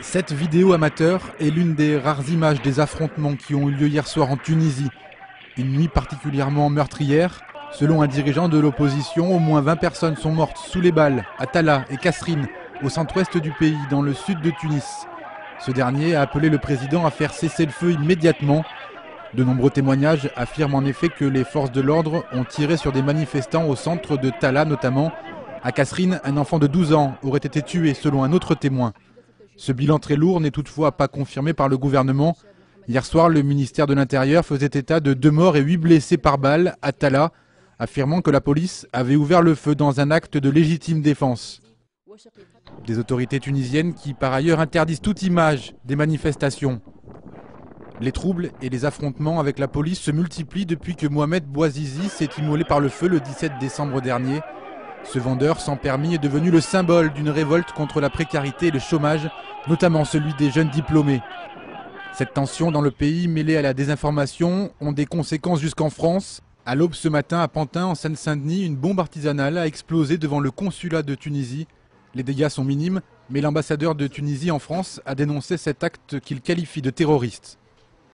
Cette vidéo amateur est l'une des rares images des affrontements qui ont eu lieu hier soir en Tunisie. Une nuit particulièrement meurtrière. Selon un dirigeant de l'opposition, au moins 20 personnes sont mortes sous les balles à Talla et Kasserine, au centre-ouest du pays, dans le sud de Tunis. Ce dernier a appelé le président à faire cesser le feu immédiatement. De nombreux témoignages affirment en effet que les forces de l'ordre ont tiré sur des manifestants au centre de Talla notamment. À Kasserine, un enfant de 12 ans aurait été tué selon un autre témoin. Ce bilan très lourd n'est toutefois pas confirmé par le gouvernement. Hier soir, le ministère de l'Intérieur faisait état de 2 morts et 8 blessés par balle à Talla, affirmant que la police avait ouvert le feu dans un acte de légitime défense. Des autorités tunisiennes qui par ailleurs interdisent toute image des manifestations. Les troubles et les affrontements avec la police se multiplient depuis que Mohamed Bouazizi s'est immolé par le feu le 17 décembre dernier. Ce vendeur sans permis est devenu le symbole d'une révolte contre la précarité et le chômage, notamment celui des jeunes diplômés. Cette tension dans le pays, mêlée à la désinformation, ont des conséquences jusqu'en France. À l'aube ce matin, à Pantin, en Seine-Saint-Denis, une bombe artisanale a explosé devant le consulat de Tunisie. Les dégâts sont minimes, mais l'ambassadeur de Tunisie en France a dénoncé cet acte qu'il qualifie de terroriste.